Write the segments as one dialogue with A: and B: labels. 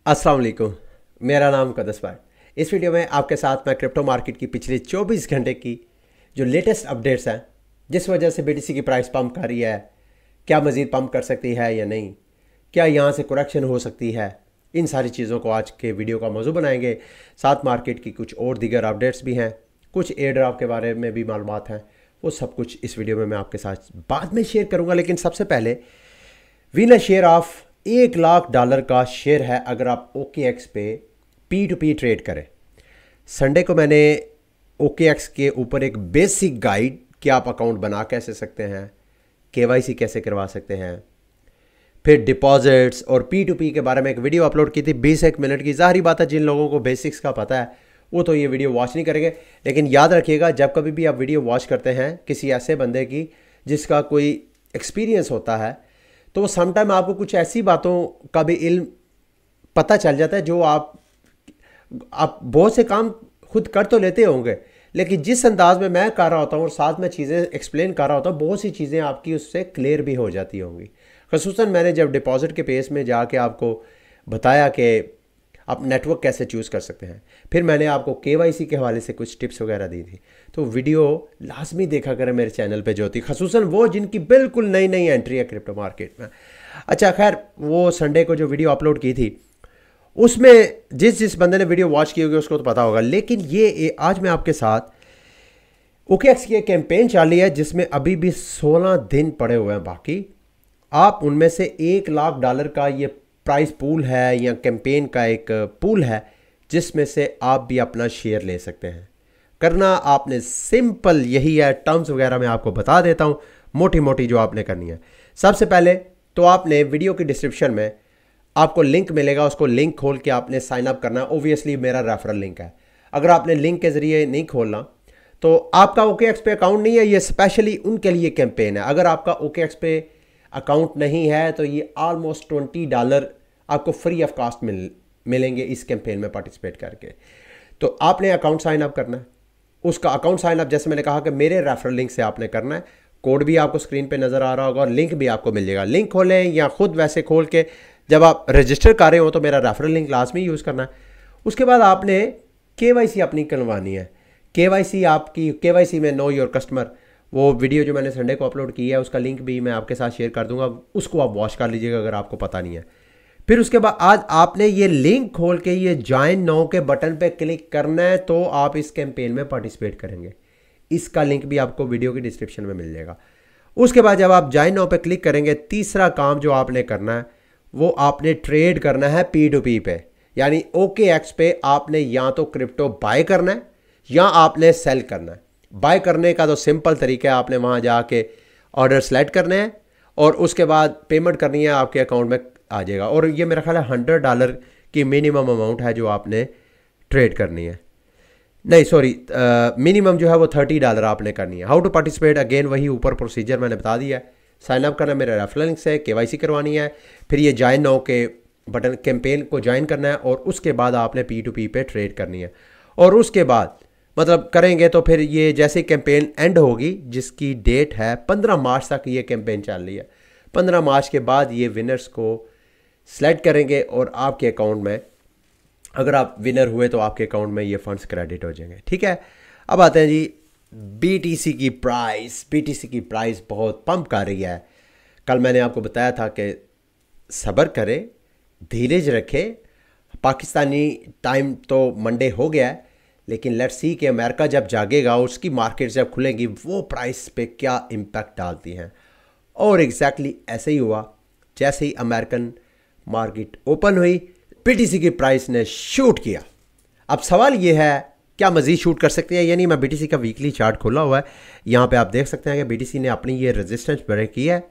A: अस्सलाम वालेकुम। मेरा नाम कदस भाई। इस वीडियो में आपके साथ मैं क्रिप्टो मार्केट की पिछले 24 घंटे की जो लेटेस्ट अपडेट्स हैं, जिस वजह से बीटीसी की प्राइस पंप कर रही है, क्या मज़ीद पंप कर सकती है या नहीं, क्या यहाँ से करेक्शन हो सकती है, इन सारी चीज़ों को आज के वीडियो का मौजू बनाएंगे। साथ मार्केट की कुछ और दीगर अपडेट्स भी हैं, कुछ एयर ड्रॉप के बारे में भी मालूमात हैं। वो सब कुछ इस वीडियो में मैं आपके साथ बाद में शेयर करूँगा। लेकिन सबसे पहले विनर शेयर ऑफ $1,00,000 का शेयर है अगर आप OKX पे P2P ट्रेड करें। संडे को मैंने OKX के ऊपर एक बेसिक गाइड कि आप अकाउंट बना कैसे सकते हैं, KYC कैसे करवा सकते हैं, फिर डिपॉजिट्स और P2P के बारे में एक वीडियो अपलोड की थी 20 मिनट की। ज़ाहिर बात है जिन लोगों को बेसिक्स का पता है वो तो ये वीडियो वॉच नहीं करेंगे। लेकिन याद रखिएगा, जब कभी भी आप वीडियो वॉच करते हैं किसी ऐसे बंदे की जिसका कोई एक्सपीरियंस होता है, तो समटाइम आपको कुछ ऐसी बातों का भी इल्म पता चल जाता है जो आप बहुत से काम खुद कर तो लेते होंगे, लेकिन जिस अंदाज में मैं कर रहा होता हूँ और साथ में चीज़ें एक्सप्लेन कर रहा होता हूँ, बहुत सी चीज़ें आपकी उससे क्लियर भी हो जाती होंगी। ख़ुसूसन मैंने जब डिपॉजिट के पेज में जाके आपको बताया कि आप नेटवर्क कैसे चूज़ कर सकते हैं, फिर मैंने आपको KYC के हवाले से कुछ टिप्स वगैरह दी थी, तो वीडियो लाजमी देखा करें मेरे चैनल पे जो थी, ख़ुसूसन वो जिनकी बिल्कुल नई नई एंट्री है क्रिप्टो मार्केट में। अच्छा खैर, वो संडे को जो वीडियो अपलोड की थी उसमें जिस बंदे ने वीडियो वॉच की होगी उसको तो पता होगा। लेकिन ये आज मैं आपके साथ OKX की एक कैंपेन चाली है जिसमें अभी भी 16 दिन पड़े हुए हैं बाकी। आप उनमें से $1,00,000 का ये प्राइस पूल है या कैंपेन का एक पूल है जिसमें से आप भी अपना शेयर ले सकते हैं। करना आपने सिंपल यही है, टर्म्स वगैरह मैं आपको बता देता हूँ मोटी मोटी जो आपने करनी है। सबसे पहले तो आपने वीडियो की डिस्क्रिप्शन में आपको लिंक मिलेगा, उसको लिंक खोल के आपने साइन अप करना है। ओबियसली मेरा रेफरल लिंक है। अगर आपने लिंक के ज़रिए नहीं खोलना तो आपका OKX पे अकाउंट नहीं है, ये स्पेशली उनके लिए कैंपेन है। अगर आपका OKX पे अकाउंट नहीं है तो ये ऑलमोस्ट $20 आपको फ्री ऑफ कास्ट मिलेंगे इस कैंपेन में पार्टिसिपेट करके। तो आपने अकाउंट साइन अप करना है। उसका अकाउंट साइन अप जैसे मैंने कहा कि मेरे रेफरल लिंक से आपने करना है। कोड भी आपको स्क्रीन पे नज़र आ रहा होगा और लिंक भी आपको मिल जाएगा। लिंक खोलें या खुद वैसे खोल के जब आप रजिस्टर कर रहे हो तो मेरा रेफरल लिंक लाजमी यूज़ करना है। उसके बाद आपने KYC अपनी करवानी है। KYC में नो योर कस्टमर, वो वीडियो जो मैंने संडे को अपलोड की है उसका लिंक भी मैं आपके साथ शेयर कर दूंगा, उसको आप वॉच कर लीजिएगा अगर आपको पता नहीं है। फिर उसके बाद आज आपने ये लिंक खोल के ये ज्वाइन नाउ के बटन पे क्लिक करना है तो आप इस कैंपेन में पार्टिसिपेट करेंगे। इसका लिंक भी आपको वीडियो की डिस्क्रिप्शन में मिल जाएगा। उसके बाद जब आप ज्वाइन नाउ पे क्लिक करेंगे, तीसरा काम जो आपने करना है वो आपने ट्रेड करना है P2P पे, यानी OKX पे आपने या तो क्रिप्टो बाय करना है या आपने सेल करना है। बाय करने का तो सिंपल तरीका है, आपने वहाँ जाके ऑर्डर सेलेक्ट करने हैं और उसके बाद पेमेंट करनी है, आपके अकाउंट में आ जाएगा। और ये मेरा ख्याल है $100 की मिनिमम अमाउंट है जो आपने ट्रेड करनी है। नहीं सॉरी, मिनिमम जो है वो $30 आपने करनी है। हाउ टू पार्टिसिपेट, अगेन वही ऊपर प्रोसीजर मैंने बता दिया है। साइन अप करना मेरे रेफरल लिंक से, KYC करवानी है, फिर ये ज्वाइन नाउ के बटन कैंपेन को ज्वाइन करना है और उसके बाद आपने P2P पे ट्रेड करनी है। और उसके बाद मतलब करेंगे तो फिर ये जैसे कैंपेन एंड होगी, जिसकी डेट है 15 मार्च तक ये कैंपेन चल रही है। 15 मार्च के बाद ये विनर्स को सेलेक्ट करेंगे और आपके अकाउंट में, अगर आप विनर हुए तो आपके अकाउंट में ये फंड्स क्रेडिट हो जाएंगे। ठीक है, अब आते हैं जी BTC की प्राइस। BTC की प्राइस बहुत पंप कर रही है। कल मैंने आपको बताया था कि सब्र करें, धीरज रखें। पाकिस्तानी टाइम तो मंडे हो गया है, लेकिन लेट्स सी कि अमेरिका जब जागेगा, उसकी मार्केट जब खुलेंगी, वो प्राइस पे क्या इम्पैक्ट डालती हैं। और एग्जैक्टली ऐसे ही हुआ। जैसे ही अमेरिकन मार्केट ओपन हुई, BTC की प्राइस ने शूट किया। अब सवाल ये है क्या मज़ीद शूट कर सकते हैं, यानी मैं BTC का वीकली चार्ट खोला हुआ है, यहाँ पे आप देख सकते हैं कि BTC ने अपनी ये रेजिस्टेंस ब्रेक की है।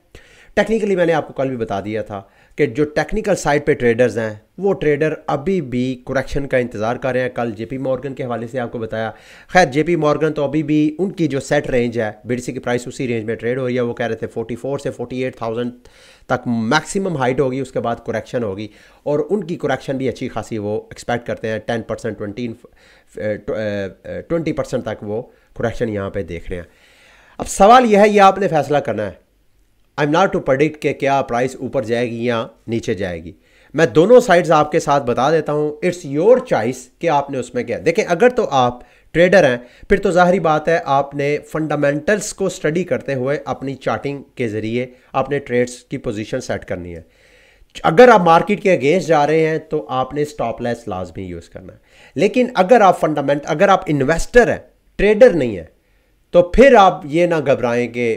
A: टेक्निकली मैंने आपको कल भी बता दिया था कि जो टेक्निकल साइड पे ट्रेडर्स हैं वो ट्रेडर अभी भी करेक्शन का इंतज़ार कर रहे हैं। कल JP मॉर्गन के हवाले से आपको बताया। खैर JP मॉर्गन तो अभी भी उनकी जो सेट रेंज है, BTC की प्राइस उसी रेंज में ट्रेड हो रही है। वो कह रहे थे 44 से 48,000 तक मैक्सिमम हाइट होगी, उसके बाद करेक्शन होगी। और उनकी करेक्शन भी अच्छी खासी वो एक्सपेक्ट करते हैं, 10% 20% तक वो करेक्शन यहाँ पे देख रहे हैं। अब सवाल यह है, ये आपने फैसला करना है। I am not to predict कि क्या प्राइस ऊपर जाएगी या नीचे जाएगी। मैं दोनों साइड्स आपके साथ बता देता हूं, इट्स योर चॉइस कि आपने उसमें क्या। देखें, अगर तो आप ट्रेडर हैं फिर तो जाहिर बात है आपने फंडामेंटल्स को स्टडी करते हुए अपनी चार्टिंग के ज़रिए आपने ट्रेड्स की पोजीशन सेट करनी है। अगर आप मार्केट के अगेंस्ट जा रहे हैं तो आपने स्टॉप लॉस लाजमी यूज़ करना है। लेकिन अगर आप इन्वेस्टर हैं, ट्रेडर नहीं है, तो फिर आप ये ना घबराएं कि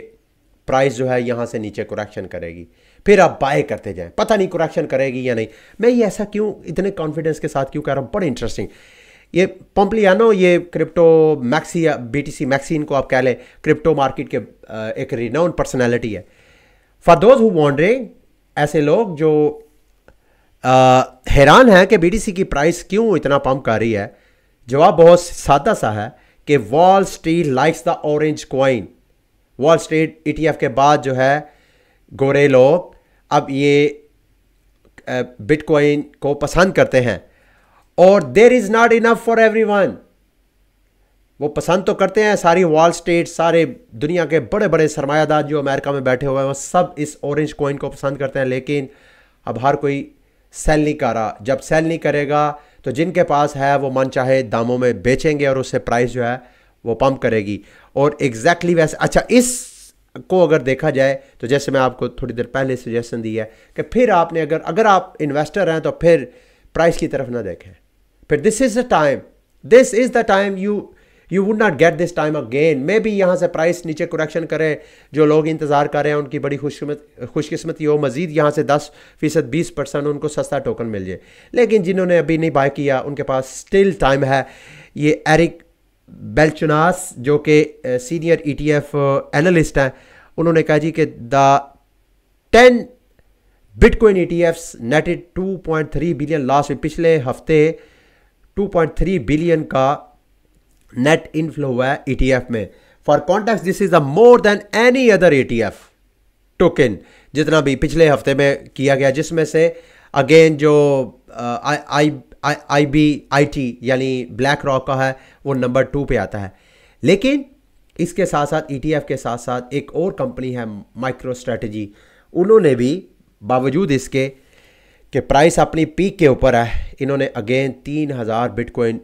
A: प्राइस जो है यहाँ से नीचे करेक्शन करेगी, फिर आप बाय करते जाएं, पता नहीं करेक्शन करेगी या नहीं। मैं ये ऐसा क्यों इतने कॉन्फिडेंस के साथ क्यों कह रहा हूँ, बड़े इंटरेस्टिंग। ये पोम्प्लियानो, ये क्रिप्टो मैक्सी या BTC मैक्सी इनको आप कह लें, क्रिप्टो मार्केट के एक रिनाउंड पर्सनैलिटी है। फॉर दोज हु वॉन्डरिंग, ऐसे लोग जो हैरान हैं कि BTC की प्राइस क्यों इतना पंप कर रही है, जवाब बहुत सादा सा है कि wall street likes the orange coin. Wall street ETF के बाद जो है गोरे लोग अब ये बिटकॉइन को पसंद करते हैं, और there is not enough for everyone. वो पसंद तो करते हैं, सारी वॉल स्ट्रीट, सारे दुनिया के बड़े बड़े सरमायादार जो अमेरिका में बैठे हुए हैं वो सब इस ऑरेंज कॉइन को पसंद करते हैं, लेकिन अब हर कोई सेल नहीं कर रहा। जब सेल नहीं करेगा तो जिनके पास है वो मन चाहे दामों में बेचेंगे और उससे प्राइस जो है वो पंप करेगी। और एग्जैक्टली वैसे, अच्छा, इस को अगर देखा जाए तो जैसे मैं आपको थोड़ी देर पहले सजेशन दी है कि फिर आपने अगर आप इन्वेस्टर हैं तो फिर प्राइस की तरफ ना देखें, फिर this is the time you would not get this time again. May be यहाँ से प्राइस नीचे करेक्शन करे, जो लोग इंतजार कर रहे हैं उनकी बड़ी खुशकिस्मती हो, मजीद यहाँ से 10% 20% उनको सस्ता टोकन मिल जाए। लेकिन जिन्होंने अभी नहीं बाय किया उनके पास स्टिल टाइम है। ये एरिक बेल्चुनास जो कि सीनियर ETF एनालिस्ट हैं, उन्होंने कहा जी कि the 10 bitcoin ETFs नेटेड 2.3 billion loss में। पिछले हफ्ते 2.3 बिलियन का नेट इनफ्लो हुआ है ETF में। For context, this is the more than any other ETF token जितना भी पिछले हफ्ते में किया गया, जिसमें से अगेन जो IBIT यानी ब्लैक रॉक का है वो नंबर 2 पे आता है। लेकिन इसके साथ साथ ETF के साथ साथ एक और कंपनी है माइक्रो स्ट्रेटजी, उन्होंने भी बावजूद इसके कि प्राइस अपनी पीक के ऊपर है, इन्होंने अगेन 3000 बिटकॉइन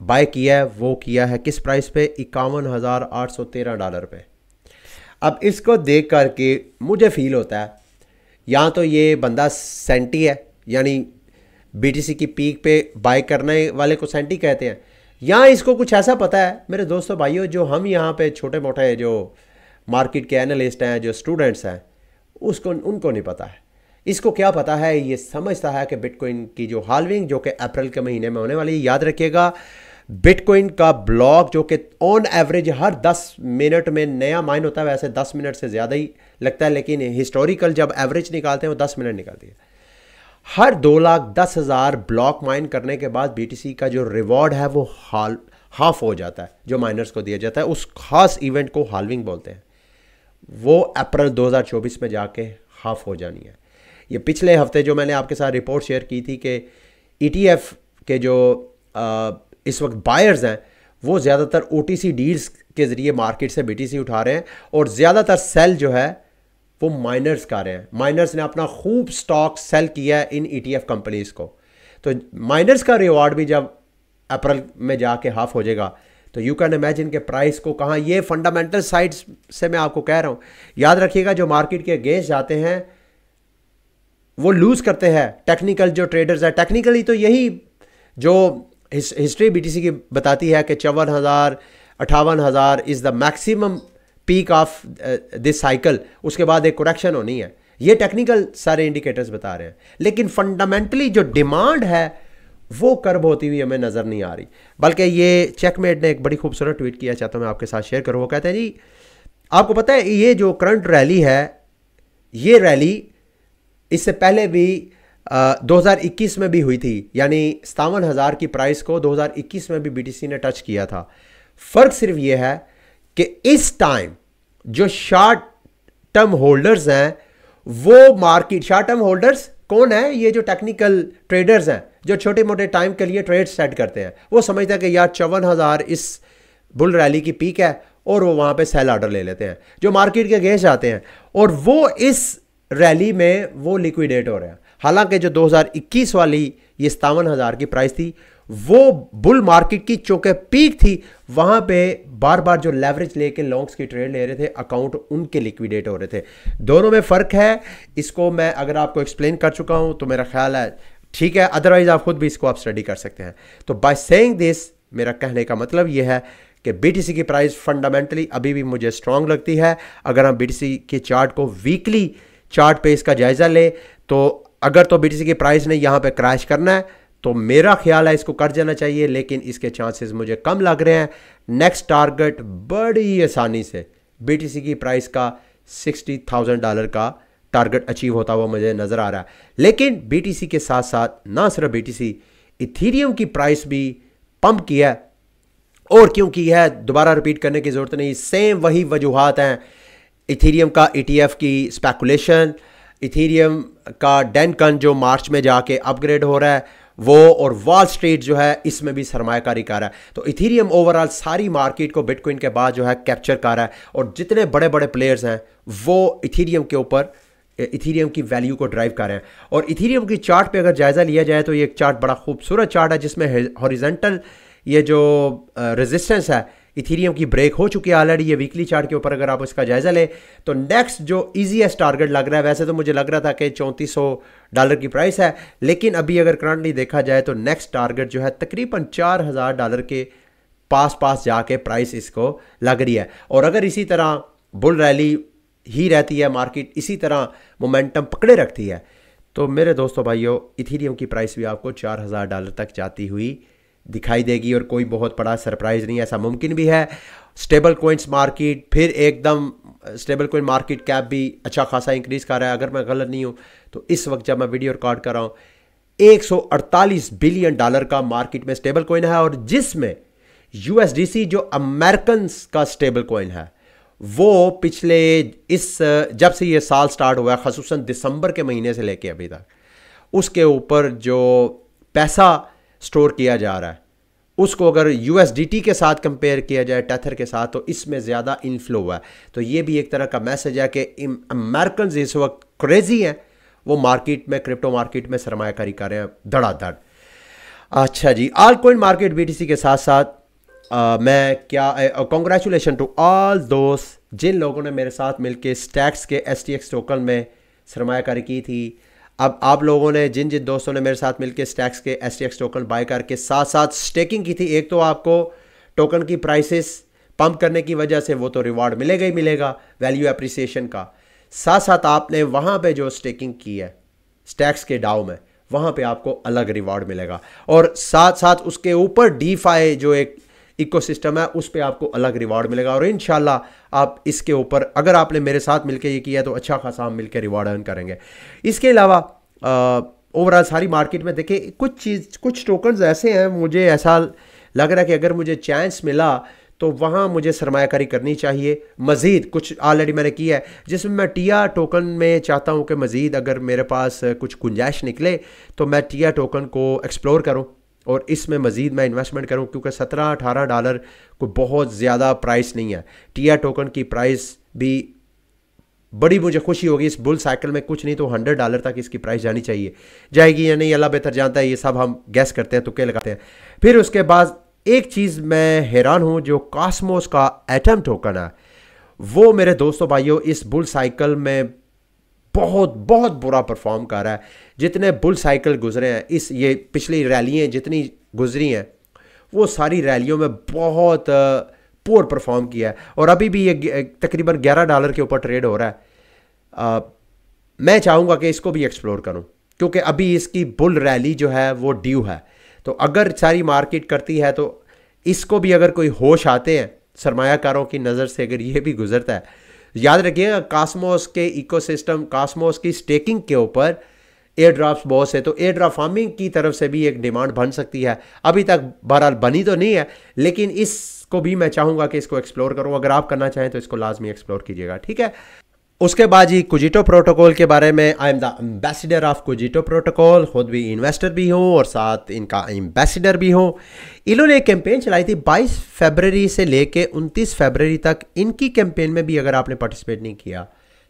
A: बाय किया है। वो किया है किस प्राइस पे? $51,813 पे। अब इसको देख करके मुझे फील होता है या तो ये बंदा सेंटी है, यानी BTC की पीक पे बाय करने वाले को सेंटी कहते हैं, या इसको कुछ ऐसा पता है। मेरे दोस्तों भाइयों, जो हम यहाँ पे छोटे मोटे जो मार्केट के एनालिस्ट हैं, जो स्टूडेंट्स हैं, उनको नहीं पता है। इसको क्या पता है? ये समझता है कि बिटकॉइन की जो हाल्विंग जो कि अप्रैल के महीने में होने वाली है, याद रखिएगा बिटकॉइन का ब्लॉक जो कि ऑन एवरेज हर 10 मिनट में नया माइन होता है, वैसे 10 मिनट से ज़्यादा ही लगता है, लेकिन हिस्टोरिकल जब एवरेज निकालते हैं वो 10 मिनट निकालती है। हर 2,10,000 ब्लॉक माइन करने के बाद BTC का जो रिवॉर्ड है वो हाफ हो जाता है, जो माइनर्स को दिया जाता है। उस खास इवेंट को हाल्विंग बोलते हैं। वो अप्रैल 2024 में जाके हाफ हो जानी है। ये पिछले हफ्ते जो मैंने आपके साथ रिपोर्ट शेयर की थी कि ETF के जो इस वक्त बायर्स हैं वो ज़्यादातर OTC डील्स के ज़रिए मार्केट से BTC उठा रहे हैं, और ज़्यादातर सेल जो है वो माइनर्स कर रहे हैं। माइनर्स ने अपना खूब स्टॉक सेल किया है इन ETF कंपनीज़ को। तो माइनर्स का रिवॉर्ड भी जब अप्रैल में जाके हाफ हो जाएगा तो यू कैन इमेजिन के प्राइस को कहाँ, ये फंडामेंटल साइड्स से मैं आपको कह रहा हूँ। याद रखिएगा, जो मार्केट के अगेंस्ट जाते हैं वो लूज़ करते हैं। टेक्निकल जो ट्रेडर्स हैं, टेक्निकली तो यही जो हिस्ट्री BTC की बताती है कि 54,000 58,000 is the maximum peak of this cycle, उसके बाद एक करेक्शन होनी है। ये टेक्निकल सारे इंडिकेटर्स बता रहे हैं, लेकिन फंडामेंटली जो डिमांड है वो कर्व होती हुई हमें नज़र नहीं आ रही। बल्कि ये चेकमेट ने एक बड़ी खूबसूरत ट्वीट किया, चाहता हूँ मैं आपके साथ शेयर करूँ। वो कहते हैं जी, आपको पता है ये जो करंट रैली है, ये रैली इससे पहले भी 2021 में भी हुई थी, यानी 57,000 की प्राइस को 2021 में भी BTC ने टच किया था। फ़र्क सिर्फ ये है कि इस टाइम जो शॉर्ट टर्म होल्डर्स हैं वो मार्केट, शॉर्ट टर्म होल्डर्स कौन है? ये जो टेक्निकल ट्रेडर्स हैं जो छोटे मोटे टाइम के लिए ट्रेड सेट करते हैं, वो समझते हैं कि यार 54,000 इस बुल रैली की पीक है, और वो वहाँ पे सेल ऑर्डर ले लेते हैं जो मार्केट के अगेंस्ट आते हैं, और वो इस रैली में वो लिक्विडेट हो रहे हैं। हालांकि जो 2021 वाली ये 57,000 की प्राइस थी वो बुल मार्केट की चूंकि पीक थी, वहां पे बार बार जो लेवरेज लेके लॉन्ग्स की ट्रेड ले रहे थे अकाउंट उनके लिक्विडेट हो रहे थे। दोनों में फ़र्क है, इसको मैं अगर आपको एक्सप्लेन कर चुका हूं तो मेरा ख्याल है ठीक है, अदरवाइज आप खुद भी इसको आप स्टडी कर सकते हैं। तो बाय सेइंग दिस मेरा कहने का मतलब यह है कि BTC की प्राइस फंडामेंटली अभी भी मुझे स्ट्रांग लगती है। अगर हम BTC के चार्ट को वीकली चार्ट पे इसका जायजा ले तो अगर तो BTC की प्राइस ने यहाँ पे क्रैश करना है तो मेरा ख्याल है इसको कर जाना चाहिए, लेकिन इसके चांसेस मुझे कम लग रहे हैं। नेक्स्ट टारगेट बड़ी आसानी से BTC की प्राइस का $60,000 का टारगेट अचीव होता हुआ मुझे नज़र आ रहा है। लेकिन BTC के साथ साथ ना सिर्फ BTC, इथीरियम की प्राइस भी पंप किया है। और क्यों की है दोबारा रिपीट करने की ज़रूरत नहीं, सेम वही वजूहात हैं। इथीरियम का ETF की स्पेकुलेशन, इथीरियम का डेनकन जो मार्च में जाके अपग्रेड हो रहा है वो, और वॉल स्ट्रीट जो है इसमें भी सरमायाकारी कर रहा है। तो इथीरियम ओवरऑल सारी मार्केट को बिटकॉइन के बाद जो है कैप्चर कर रहा है, और जितने बड़े बड़े प्लेयर्स हैं वो इथीरियम के ऊपर इथीरियम की वैल्यू को ड्राइव कर रहे हैं। और इथीरियम की चार्ट पे अगर जायज़ा लिया जाए तो ये एक चार्ट बड़ा खूबसूरत चार्ट है जिसमें हॉरिजॉन्टल ये जो रेजिस्टेंस है इथीरियम की ब्रेक हो चुकी है ऑलरेडी। ये वीकली चार्ट के ऊपर अगर आप उसका जायजा लें तो नेक्स्ट जो इजीएस्ट टारगेट लग रहा है, वैसे तो मुझे लग रहा था कि $3400 की प्राइस है, लेकिन अभी अगर करंटली देखा जाए तो नेक्स्ट टारगेट जो है तकरीबन $4000 के पास जाके प्राइस इसको लग रही है। और अगर इसी तरह बुल रैली ही रहती है, मार्केट इसी तरह मोमेंटम पकड़े रखती है, तो मेरे दोस्तों भाइयों इथीरियम की प्राइस भी आपको $4000 तक जाती हुई दिखाई देगी। और कोई बहुत बड़ा सरप्राइज नहीं, ऐसा मुमकिन भी है। स्टेबल कोइंस मार्केट फिर एकदम स्टेबल कोइन मार्केट कैप भी अच्छा खासा इंक्रीज कर रहा है। अगर मैं गलत नहीं हूँ तो इस वक्त जब मैं वीडियो रिकॉर्ड कर रहा हूँ $148 बिलियन का मार्केट में स्टेबल कोइन है, और जिसमें USDC जो अमेरिकन का स्टेबल कोइन है वो पिछले जब से ये साल स्टार्ट हुआ है, ख़ुसूसन दिसंबर के महीने से लेके अभी तक, उसके ऊपर जो पैसा स्टोर किया जा रहा है उसको अगर USDT के साथ कंपेयर किया जाए टेथर के साथ तो इसमें ज़्यादा इनफ्लो हुआ है। तो ये भी एक तरह का मैसेज है कि अमेरिकन इस वक्त क्रेजी हैं, वो मार्केट में क्रिप्टो मार्केट में सरमायाकारी कर रहे हैं धड़ाधड़। अच्छा जी, ऑल कॉइन मार्केट BTC के साथ साथ मैं क्या कॉन्ग्रेचुलेशन टू ऑल दोस्त जिन लोगों ने मेरे साथ मिलके स्टैक्स के STX टोकन में सरमायाकारी की थी। अब आप लोगों ने जिन दोस्तों ने मेरे साथ मिलके स्टैक्स के STX टोकन बाय करके साथ साथ स्टेकिंग की थी, एक तो आपको टोकन की प्राइसेस पंप करने की वजह से वो तो रिवार्ड मिलेगा ही मिलेगा वैल्यू एप्रिसिएशन का, साथ साथ आपने वहाँ पे जो स्टेकिंग की है स्टैक्स के डाउ में वहाँ पे आपको अलग रिवार्ड मिलेगा, और साथ साथ उसके ऊपर DeFi जो एक इकोसिस्टम है उस पर आपको अलग रिवार्ड मिलेगा। और इंशाल्लाह आप इसके ऊपर अगर आपने मेरे साथ मिलकर ये किया तो अच्छा खासा हम मिलकर रिवार्ड अर्न करेंगे। इसके अलावा ओवरऑल सारी मार्केट में देखें कुछ टोकन्स ऐसे हैं, मुझे ऐसा लग रहा है कि अगर मुझे चांस मिला तो वहाँ मुझे सरमायाकारी करनी चाहिए। मज़ीद कुछ ऑलरेडी मैंने किया है जिसमें मैं टिया टोकन में चाहता हूँ कि मज़ीद अगर मेरे पास कुछ गुंजाइश निकले तो मैं टिया टोकन को एक्सप्लोर करूँ और इसमें मज़ीद मैं इन्वेस्टमेंट करूं, क्योंकि $17-18 कोई बहुत ज़्यादा प्राइस नहीं है। टिया टोकन की प्राइस भी बड़ी मुझे खुशी होगी इस बुल साइकिल में, कुछ नहीं तो $100 तक इसकी प्राइस जानी चाहिए, जाएगी या नहीं अल्लाह बेहतर जानता है, ये सब हम गैस करते हैं, तुक्के लगाते हैं। फिर उसके बाद एक चीज़ मैं हैरान हूँ, जो कॉस्मोस का एटम टोकन है वो मेरे दोस्तों भाइयों इस बुल साइकिल में बहुत बहुत बुरा परफॉर्म कर रहा है। जितने बुल साइकिल गुजरे हैं ये पिछली रैलियाँ जितनी गुजरी हैं वो सारी रैलियों में बहुत पुअर परफॉर्म किया है, और अभी भी ये तकरीबन $11 के ऊपर ट्रेड हो रहा है। मैं चाहूँगा कि इसको भी एक्सप्लोर करूँ क्योंकि अभी इसकी बुल रैली जो है वो ड्यू है। तो अगर सारी मार्केट करती है तो इसको भी अगर कोई होश आते हैं सरमायाकारों की नज़र से अगर ये भी गुजरता है, याद रखिएगा कॉस्मोस के इकोसिस्टम कॉस्मोस की स्टेकिंग के ऊपर एयर ड्रॉप्स बहुत है, तो एयर ड्रॉप फार्मिंग की तरफ से भी एक डिमांड बन सकती है। अभी तक बहरहाल बनी तो नहीं है, लेकिन इसको भी मैं चाहूँगा कि इसको एक्सप्लोर करूँ। अगर आप करना चाहें तो इसको लाजमी एक्सप्लोर कीजिएगा, ठीक है। उसके बाद जी कुजिटो प्रोटोकॉल के बारे में, I am the ambassador of Kujito protocol, खुद भी इन्वेस्टर भी हूँ और साथ इनका एम्बेसडर भी हूँ। इन्होंने एक कैंपेन चलाई थी 22 फरवरी से लेके 29 फरवरी तक। इनकी कैंपेन में भी अगर आपने पार्टिसिपेट नहीं किया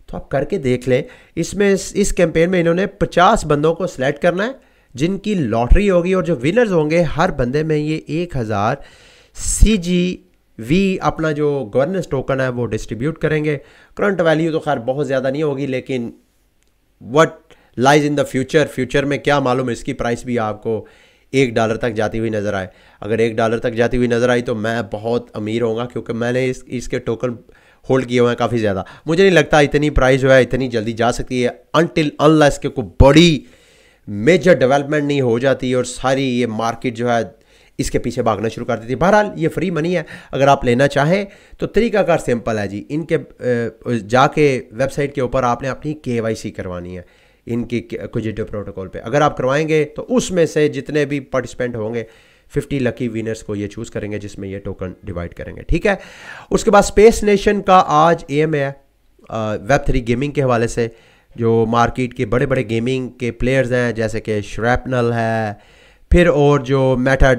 A: तो आप करके देख लें। इसमें इस कैंपेन में इन्होंने 50 बंदों को सिलेक्ट करना है जिनकी लॉटरी होगी, और जो विनर्स होंगे हर बंदे में ये 1000 CGV अपना जो गवर्नेंस टोकन है वो डिस्ट्रीब्यूट करेंगे। करंट वैल्यू तो खैर बहुत ज़्यादा नहीं होगी, लेकिन what lies in the future में क्या मालूम, इसकी प्राइस भी आपको $1 तक जाती हुई नज़र आए। अगर $1 तक जाती हुई नज़र आई तो मैं बहुत अमीर होऊंगा, क्योंकि मैंने इसके टोकन होल्ड किए हुए हैं काफ़ी ज़्यादा। मुझे नहीं लगता इतनी प्राइस जो है इतनी जल्दी जा सकती है अनटिल अनलेस के कोई बड़ी मेजर डेवलपमेंट नहीं हो जाती और सारी ये मार्केट जो है इसके पीछे भागना शुरू कर देती है। बहरहाल ये फ्री मनी है, अगर आप लेना चाहें तो तरीकाकार सिंपल है जी। इनके जाके वेबसाइट के ऊपर आपने अपनी KYC करवानी है इनकी कुजिटो प्रोटोकॉल पे। अगर आप करवाएंगे तो उसमें से जितने भी पार्टिसिपेंट होंगे 50 लकी विनर्स को ये चूज़ करेंगे, जिसमें ये टोकन डिवाइड करेंगे, ठीक है। उसके बाद स्पेस नेशन का आज AMA है Web3 गेमिंग के हवाले से। जो मार्केट के बड़े बड़े गेमिंग के प्लेयर्स हैं जैसे कि श्रैपनल है, फिर और जो मेटा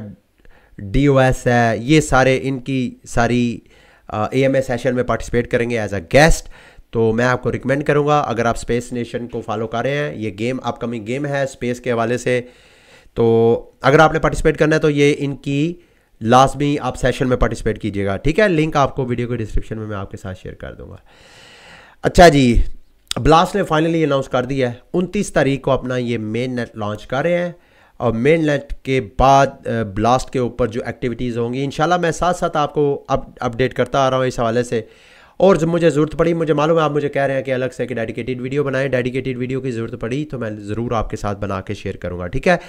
A: DOS है, ये सारे इनकी सारी AMA सेशन में पार्टिसिपेट करेंगे एज अ गेस्ट। तो मैं आपको रिकमेंड करूंगा, अगर आप स्पेस नेशन को फॉलो कर रहे हैं, ये गेम अपकमिंग गेम है स्पेस के हवाले से, तो अगर आपने पार्टिसिपेट करना है तो ये इनकी लाजमी आप सेशन में पार्टिसिपेट कीजिएगा, ठीक है। लिंक आपको वीडियो के डिस्क्रिप्शन में मैं आपके साथ शेयर कर दूंगा। अच्छा जी, ब्लास्ट ने फाइनली अनाउंस कर दिया है 29 तारीख को अपना ये मेन नेट लॉन्च कर रहे हैं, और मेन नेट के बाद ब्लास्ट के ऊपर जो एक्टिविटीज़ होंगी इंशाल्लाह मैं साथ साथ आपको अपडेट करता आ रहा हूँ इस हवाले से। और जब मुझे ज़रूरत पड़ी, मुझे मालूम है आप मुझे कह रहे हैं कि अलग से कि डेडिकेटेड वीडियो बनाएं, डेडिकेटेड वीडियो की ज़रूरत पड़ी तो मैं ज़रूर आपके साथ बना के शेयर करूँगा, ठीक है।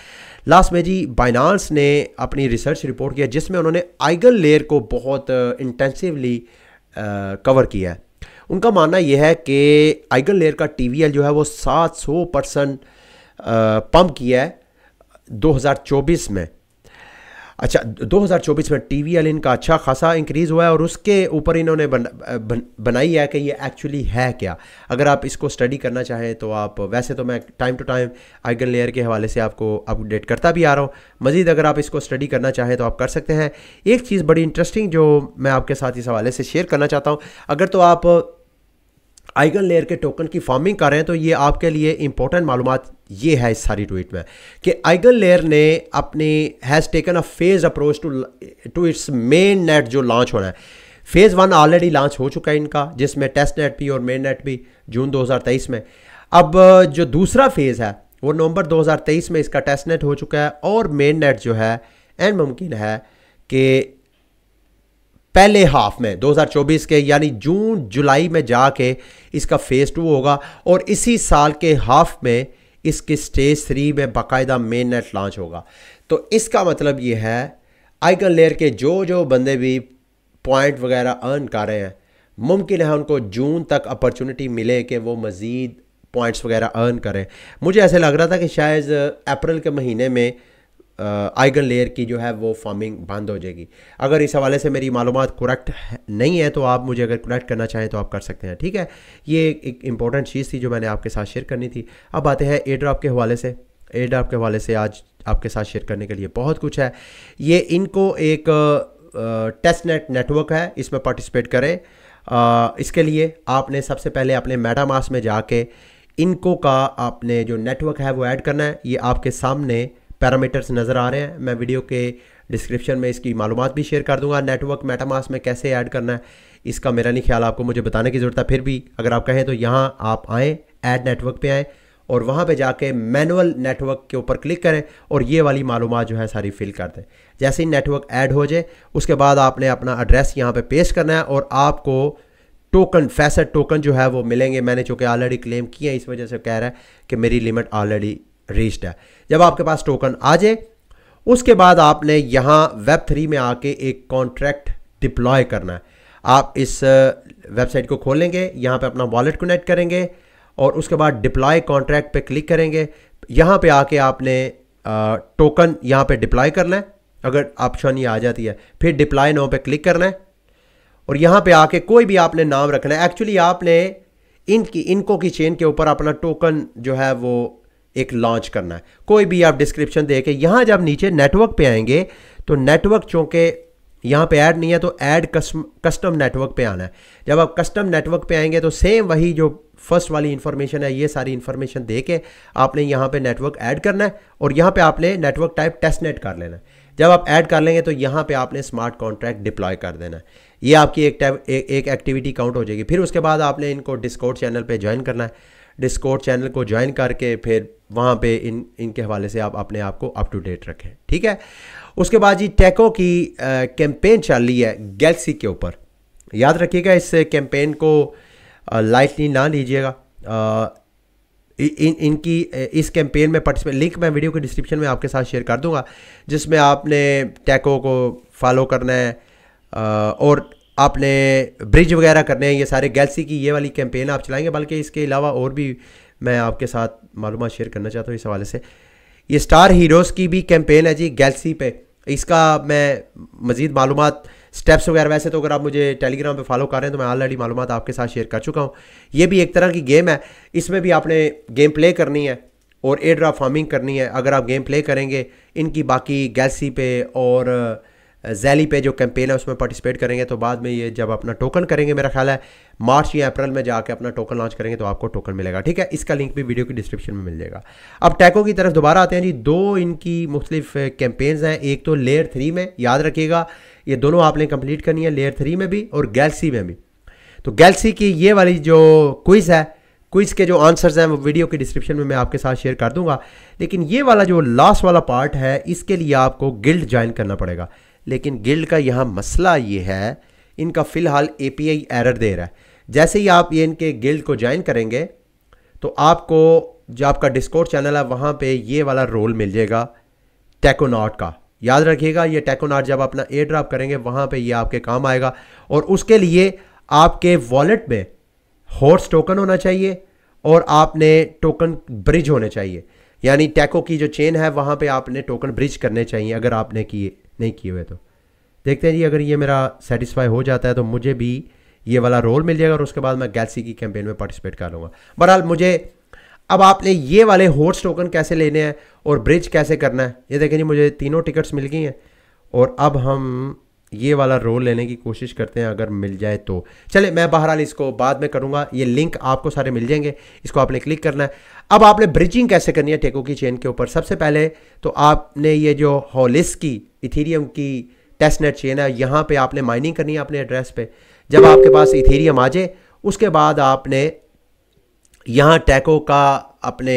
A: लास्ट में जी बाइनांस ने अपनी रिसर्च रिपोर्ट किया जिसमें उन्होंने आइगन लेयर को बहुत इंटेंसिवली कवर किया है। उनका मानना यह है कि आइगन लेयर का TVL जो है वो 700% पंप किया है 2024 में। अच्छा, 2024 में TVL इनका अच्छा खासा इंक्रीज़ हुआ है, और उसके ऊपर इन्होंने बनाई है कि ये एक्चुअली है क्या। अगर आप इसको स्टडी करना चाहें तो आप, वैसे तो मैं time to time EigenLayer के हवाले से आपको अपडेट करता भी आ रहा हूँ, मज़ीद अगर आप इसको स्टडी करना चाहें तो आप कर सकते हैं। एक चीज़ बड़ी इंटरेस्टिंग जो मैं आपके साथ इस हवाले से शेयर करना चाहता हूँ, अगर तो आप आइगन लेयर के टोकन की फार्मिंग कर रहे हैं तो ये आपके लिए इंपॉर्टेंट मालूमात ये है इस सारी ट्वीट में कि आइगन लेयर ने अपनी has taken a phase approach to its mainnet जो लॉन्च होना है। फेज़ 1 ऑलरेडी लॉन्च हो चुका है इनका, जिसमें टेस्ट नेट भी और मेन नेट भी जून 2023 में। अब जो दूसरा फेज़ है वो नवंबर 2023 में इसका टेस्ट नेट हो चुका है, और मेन नेट जो है एंड मुमकिन है कि पहले हाफ में 2024 के यानी जून जुलाई में जाके इसका फेज़ 2 होगा, और इसी साल के हाफ में इसके स्टेज 3 में बाकायदा मेन नेट लॉन्च होगा। तो इसका मतलब ये है आइगन लेयर के जो बंदे भी पॉइंट वगैरह अर्न कर रहे हैं, मुमकिन है उनको जून तक अपॉर्चुनिटी मिले कि वो मज़ीद पॉइंट्स वगैरह अर्न करें। मुझे ऐसे लग रहा था कि शायद अप्रैल के महीने में आइगन लेयर की जो है वो फार्मिंग बंद हो जाएगी। अगर इस हवाले से मेरी मालूमात करेक्ट नहीं है तो आप मुझे अगर करेक्ट करना चाहें तो आप कर सकते हैं, ठीक है। ये एक इम्पॉर्टेंट चीज़ थी जो मैंने आपके साथ शेयर करनी थी। अब आते हैं एयर ड्रॉप के हवाले से। एयर ड्रॉप के हवाले से आज आपके साथ शेयर करने के लिए बहुत कुछ है। ये इनको एक टेस्ट नेटवर्क है, इसमें पार्टिसिपेट करें। इसके लिए आपने सबसे पहले अपने मेटामास्क में जाके इनको का आपने जो नेटवर्क है वो ऐड करना है। ये आपके सामने पैरामीटर्स नज़र आ रहे हैं, मैं वीडियो के डिस्क्रिप्शन में इसकी मालूमात भी शेयर कर दूंगा। नेटवर्क मेटामास्क में कैसे ऐड करना है इसका मेरा नहीं ख्याल आपको मुझे बताने की ज़रूरत है, फिर भी अगर आप कहें तो यहाँ आप आएँ, ऐड नेटवर्क पे आएँ और वहाँ पे जाके मैनुअल नेटवर्क के ऊपर क्लिक करें और ये वाली मालूमात जो है सारी फिल कर दें। जैसे ही नेटवर्क ऐड हो जाए उसके बाद आपने अपना एड्रेस यहाँ पे पेस्ट करना है और आपको टोकन फैसेट टोकन जो है वो मिलेंगे। मैंने चूँकि ऑलरेडी क्लेम किया इस वजह से कह रहा है कि मेरी लिमिट ऑलरेडी रीच्ड है। जब आपके पास टोकन आ जाए उसके बाद आपने यहाँ Web3 में आके एक कॉन्ट्रैक्ट डिप्लॉय करना है। आप इस वेबसाइट को खोलेंगे, यहाँ पे अपना वॉलेट कनेक्ट करेंगे और उसके बाद डिप्लॉय कॉन्ट्रैक्ट पे क्लिक करेंगे। यहाँ पे आके आपने टोकन यहाँ पे डिप्लॉय करना है, अगर ऑप्शन ये आ जाती है, फिर डिप्लॉय नाउ पे क्लिक करना है और यहाँ पे आके कोई भी आपने नाम रखना है। एक्चुअली आपने इनको की चेन के ऊपर अपना टोकन जो है वो एक लॉन्च करना है। कोई भी आप डिस्क्रिप्शन दे के यहाँ जब नीचे नेटवर्क पे आएंगे तो नेटवर्क चूँकि यहाँ पे ऐड नहीं है तो ऐड कस्टम नेटवर्क पे आना है। जब आप कस्टम नेटवर्क पे आएंगे तो सेम वही जो फर्स्ट वाली इन्फॉर्मेशन है, ये सारी इन्फॉर्मेशन दे के आपने यहाँ पे नेटवर्क ऐड करना है और यहाँ पे आपने नेटवर्क टाइप टेस्ट नेट कर लेना है। जब आप ऐड कर लेंगे तो यहाँ पे आपने स्मार्ट कॉन्ट्रैक्ट डिप्लॉय कर देना है। ये आपकी एक एक्टिविटी काउंट हो जाएगी। फिर उसके बाद आपने इनको डिस्कॉर्ड चैनल पे ज्वाइन करना है। डिस्कॉर्ड चैनल को ज्वाइन करके फिर वहाँ पे इनके हवाले से आप अपने आप को अप टू डेट रखें, ठीक है। उसके बाद जी टैको की कैंपेन चल रही है गैलेक्सी के ऊपर। याद रखिएगा इस कैंपेन को लाइटली ना लीजिएगा। इनकी इस कैंपेन में पार्टिसिपेट लिंक मैं वीडियो के डिस्क्रिप्शन में आपके साथ शेयर कर दूंगा, जिसमें आपने टैको को फॉलो करना है और आपने ब्रिज वगैरह करने हैं। ये सारे गैलेक्सी की ये वाली कैंपेन आप चलाएंगे, बल्कि इसके अलावा और भी मैं आपके साथ मालूमात शेयर करना चाहता हूँ इस हवाले से। ये स्टार हीरोज़ की भी कैंपेन है जी गैलेक्सी पे। इसका मैं मज़ीद मालूमात स्टेप्स वगैरह, वैसे तो अगर आप मुझे टेलीग्राम पे फॉलो कर रहे हैं तो मैं ऑलरेडी मालूमात आपके साथ शेयर कर चुका हूँ। ये भी एक तरह की गेम है, इसमें भी आपने गेम प्ले करनी है और एयर ड्रॉप फार्मिंग करनी है। अगर आप गेम प्ले करेंगे इनकी बाकी गैलेक्सी पे और जैली पे जो कैंपेन है उसमें पार्टिसिपेट करेंगे तो बाद में ये जब अपना टोकन करेंगे, मेरा ख्याल है मार्च या अप्रैल में जाके अपना टोकन लॉन्च करेंगे तो आपको टोकन मिलेगा, ठीक है। इसका लिंक भी वीडियो की डिस्क्रिप्शन में मिल जाएगा। अब टैको की तरफ दोबारा आते हैं जी। दो इनकी मुख्तलिफ कैंपेन्स हैं, एक तो लेयर 3 में, याद रखिएगा ये दोनों आपने कंप्लीट करनी है, लेयर 3 में भी और गैलेक्सी में भी। तो गैलेक्सी की ये वाली जो क्विज़ है, क्विज़ के जो आंसर्स हैं वो वीडियो की डिस्क्रिप्शन में मैं आपके साथ शेयर कर दूंगा। लेकिन ये वाला जो लास्ट वाला पार्ट है इसके लिए आपको गिल्ड ज्वाइन करना पड़ेगा। लेकिन गिल्ड का यहाँ मसला ये है, इनका फ़िलहाल API एरर दे रहा है। जैसे ही आप ये इनके गिल्ड को ज्वाइन करेंगे तो आपको जो आपका डिस्कॉर्ड चैनल है वहाँ पे ये वाला रोल मिल जाएगा टैकोनॉट का। याद रखिएगा ये टैकोनॉट जब अपना एयर ड्रॉप करेंगे वहाँ पे ये आपके काम आएगा और उसके लिए आपके वॉलेट में हॉर्स टोकन होना चाहिए और आपने टोकन ब्रिज होने चाहिए। यानी टैको की जो चेन है वहाँ पे आपने टोकन ब्रिज करने चाहिए। अगर आपने नहीं किए हुए तो देखते हैं जी, अगर ये मेरा सेटिस्फाई हो जाता है तो मुझे भी ये वाला रोल मिल जाएगा और उसके बाद मैं गैलेक्सी की कैंपेन में पार्टिसिपेट कर लूँगा। बहरहाल मुझे अब आपने ये वाले हॉर्स टोकन कैसे लेने हैं और ब्रिज कैसे करना है, ये देखें जी मुझे तीनों टिकट्स मिल गई हैं और अब हम ये वाला रोल लेने की कोशिश करते हैं अगर मिल जाए तो। चले मैं बहरहाल इसको बाद में करूँगा, ये लिंक आपको सारे मिल जाएंगे, इसको आपने क्लिक करना है। अब आपने ब्रिजिंग कैसे करनी है टैको की चेन के ऊपर। सबसे पहले तो आपने ये जो हॉलिस की इथीरियम की टेस्टनेट चेन है यहाँ पे आपने माइनिंग करनी है अपने एड्रेस पे। जब आपके पास इथीरियम आ जाए उसके बाद आपने यहाँ टैको का अपने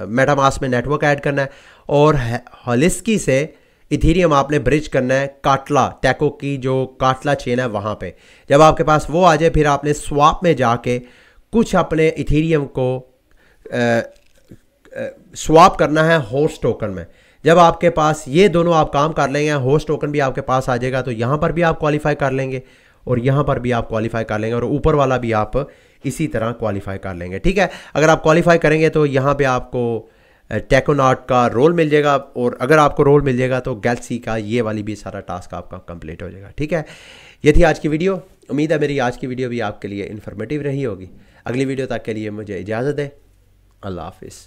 A: मेटामास्क में नेटवर्क ऐड करना है और हॉलिस्की से इथीरियम आपने ब्रिज करना है काटला, टैको की जो काटला चेन है वहाँ पे। जब आपके पास वो आ जाए फिर आपने स्वैप में जाके कुछ अपने इथीरियम को स्वैप करना है होस्ट टोकन में। जब आपके पास ये दोनों आप काम कर लेंगे, होस्ट टोकन भी आपके पास आ जाएगा तो यहाँ पर भी आप क्वालिफाई कर लेंगे और यहाँ पर भी आप क्वालिफाई कर लेंगे और ऊपर वाला भी आप इसी तरह क्वालिफाई कर लेंगे, ठीक है। अगर आप क्वालिफाई करेंगे तो यहाँ पे आपको टैकोनॉट का रोल मिल जाएगा और अगर आपको रोल मिल जाएगा तो गैलेक्सी का ये वाली भी सारा टास्क आपका कंप्लीट हो जाएगा, ठीक है। ये थी आज की वीडियो। उम्मीद है मेरी आज की वीडियो भी आपके लिए इन्फॉर्मेटिव रही होगी। अगली वीडियो तक के लिए मुझे इजाज़त दें। अल्लाह हाफिज़।